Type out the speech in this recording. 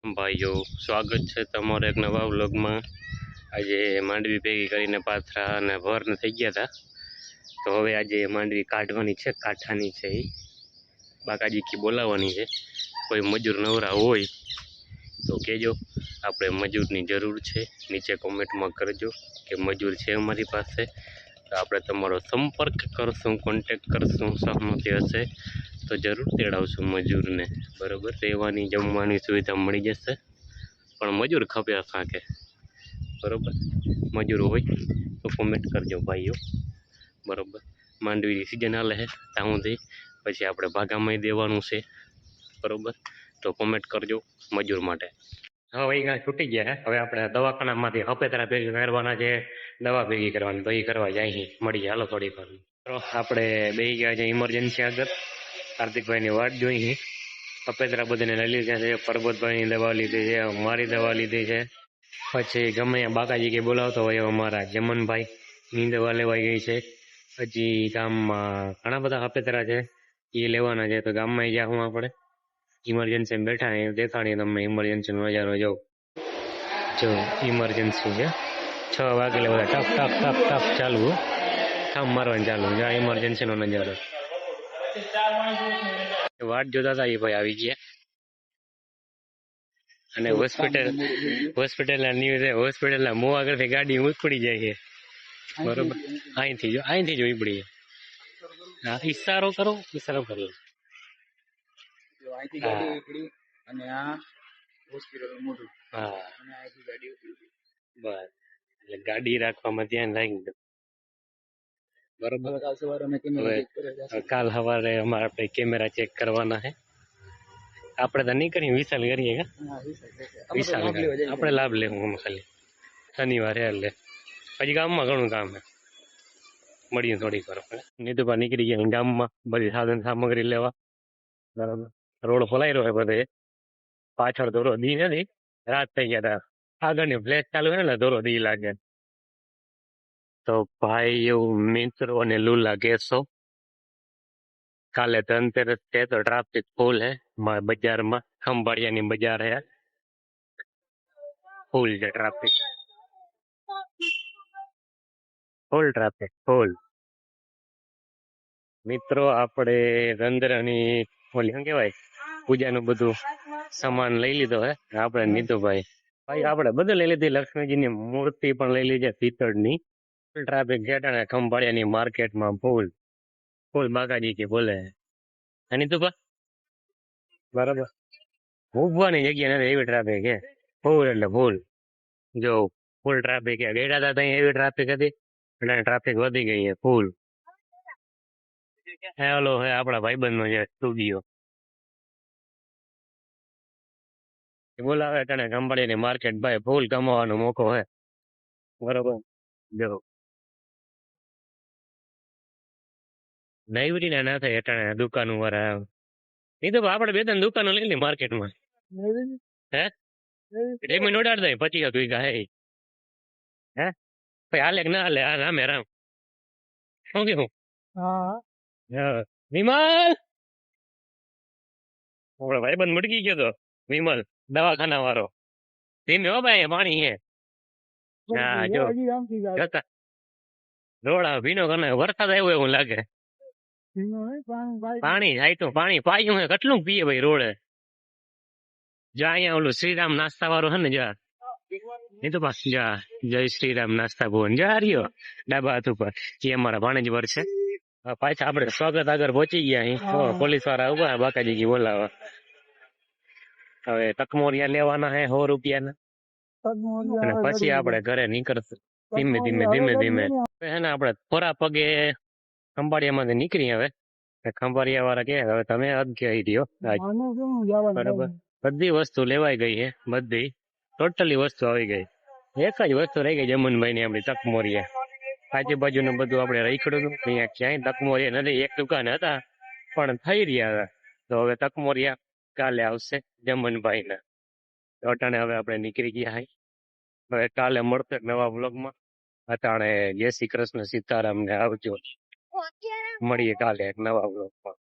ભાઈઓ, સ્વાગત છે તમારા એક નવા વ્લોગમાં। આજે માંડવી ભેગી કરીને પાથરા અને ભરને થઈ ગયા હતા, તો હવે આજે માંડવી કાઢવાની છે, કાંઠાની છે એ બાકાજી બોલાવવાની છે। કોઈ મજૂર નવરા હોય તો કહેજો, આપણે મજૂરની જરૂર છે। નીચે કોમેન્ટમાં કરજો કે મજૂર છે અમારી પાસે, તો આપણે તમારો સંપર્ક કરશું, કોન્ટેક્ટ કરશું। સહમતિ હશે તો જરૂર તેડાવશું મજૂરને, બરાબર। રહેવાની જમવાની સુવિધા મળી જશે, પણ મજૂર ખપે સાંકે, બરાબર। મજૂર હોય તો કોમેન્ટ કરજો ભાઈઓ, બરાબર। માંડવીની સિઝન હાલે છે ત્યાં સુધી, પછી આપણે ભાગામાં દેવાનું છે, બરાબર। તો કોમેન્ટ કરજો મજૂર માટે। હવે એ કાંઈ છૂટી ગયા છે, હવે આપણે દવાખાનામાંથી હપેતરા ભેગી કરવાના છે, દવા ભેગી કરવાની, તો એ કરવા જાય મળીએ, હાલો થોડી વાર। તો આપણે બેસી ગયા છે ઇમરજન્સી આગળ, હાર્દિકભાઈની વાટ જોઈ। સફેદરા બધાને લઈ લીધા છે, પરબતભાઈની દવા લીધી છે, મારી દવા લીધી છે, પછી ગમે બાકાજી કે બોલાવતો હોય અમારા જમનભાઈની દવા લેવાઈ ગઈ છે। હજી ગામમાં ઘણા બધા સફેદરા છે, એ લેવાના છે, તો ગામમાં જાઉં આપણે ઇમરજન્સી બેઠા દેખાડીએ તમને ઇમરજન્સીનો નજારો જો ઇમરજન્સી છે, 6 વાગે બધા ટપ ટપ ટપ ટપ ચાલુ, થામ મારવાનું ચાલુ, જ્યાં ઇમરજન્સીનો નજારો। વાટ જોતા હતા એ ભાઈ આવી ગયા, અને હોસ્પિટલના ન્યૂઝ, હોસ્પિટલના મોં આગળથી ગાડી ઉપડી જાય છે, બરોબર। અહીંથી જ ઉપડી, હા ઈશારો કરો, ઈશારો કરો, હા બસ, એટલે ગાડી રાખવામાં ધ્યાન રાખી, બરોબર। કાલ સવારે અમારે આપણે કેમેરા ચેક કરવાના છે, આપણે તો નહીં કરીએ, વિશાલ કરીએ, વિશાલ આપણે લાભ લેવું ખાલી શનિવારે, એટલે પછી ગામમાં ઘણું કામ છે, મળીએ થોડીક વાર। નીતુભા નીકળી ગયા ગામમાં બધી સાધન સામગ્રી લેવા, બરાબર। રોડ ખોલાઈ રહ્યો બધે, પાછળ દોરો દી નથી, રાત થઈ ગયા હતા, આગળની ફ્લેશ ચાલુ છે ને દોરો દી લાગે। તો ભાઈ એવું મિત્રો અને લુલા કેસો, કાલે ધનતેરસ છે તો ટ્રાફિક ફૂલ હે બજારમાં, ખંભાળિયાની બજાર હે, ફૂલ છે ટ્રાફિક, ફૂલ ટ્રાફિક ફૂલ। મિત્રો આપણે રંધ્રની ઓલી શું કહેવાય પૂજાનું બધું સામાન લઈ લીધો હે આપણે નીતુભાઈ, ભાઈ આપણે બધું લઈ લીધી, લક્ષ્મીજીની મૂર્તિ પણ લઈ લીધી પિત્તળની। ફૂલ ટ્રાફિક છે ખંભાળિયાની માર્કેટમાં, ફૂલ ફૂલ બાકાજી કે બોલે નીતુભા, બરાબર। ઉભવાની જગ્યા નથી એવી ટ્રાફિક છે, ફૂલ એટલે ફૂલ, જો ફૂલ ટ્રાફિક છે। ગયેલા હતા ત્યાં એવી ટ્રાફિક હતી, એટલે ટ્રાફિક વધી ગઈ છે ફૂલ। હેલો હે આપણા ભાઈબંધનો છે સ્ટુડિયો, બોલાવે તને ખંભાળિયાની માર્કેટ, ભાઈ ફૂલ કમાવાનો મોકો હે, બરોબર। જો નૈવરી ના થાય અટાણે દુકાનો વાળા, નહીં તો આપણે 2-3 દુકાનો લઈ લે માર્કેટમાં, હે ડેમી નોડાડ દે 25 વીઘા હે, હે ભાઈ હાલે કે ના હાલે, આ રામે રામ, શું કેવું? હા વિમલ, ભાઈબંધ મટકી ગયો તો વિમલ દવાખાના વાળો, ધીમે હો ભાઈ પાણી હે, હા જો જોતા રોડા ભીનો કરને, વરસાદ આવ્યો એવું લાગે, પાણી જાય તો પાણી પાયું હે, કેટલું પીએ ભાઈ રોડે, જા અહીંયા ઓલું શ્રીરામ નાસ્તા વાળું હે ને, જા નહીં તો પાછું જા, જય શ્રીરામ નાસ્તા ભુવન જા રહ્યો ડાબા હાથ ઉપર, એ અમારા ભાણેજ વર છે। પાછા આપણે સ્વાગત આગળ પહોંચી ગયા અહીં, પોલીસ વાળા ઉભા બાકાજી કી બોલાવા, હવે તકમોરિયા લેવાના હે 100 રૂપિયાના, અને પછી આપણે ઘરે નીકળશું ધીમે ધીમે ધીમે ધીમે, હે ને આપણે થોડા પગે ખંભાળિયામાંથી નીકળી, હવે ખંભાળિયા વાળા કે હવે તમે કહી દો, બરાબર બધી વસ્તુ લેવાઈ ગઈ છે, બધી ટોટલી વસ્તુ આવી ગઈ, એક જ વસ્તુ રહી ગઈ જમનભાઈ ની આપણી તકમોરિયા, આજુબાજુનું બધું આપણે રખડ્યું હતું, અહીંયા ક્યાંય તકમોરિયા નથી, એક દુકાન હતા પણ થઈ રહ્યા હતા, તો હવે તકમોરિયા કાલે આવશે જમનભાઈ ના, અટાણે હવે આપણે નીકળી ગયા હાઈ, હવે કાલે મળશે નવા વ્લોગમાં, અટાણે જય શ્રી કૃષ્ણ સીતારામ ને આવજો, મળીએ કાલે એક નવા વ્લોગમાં।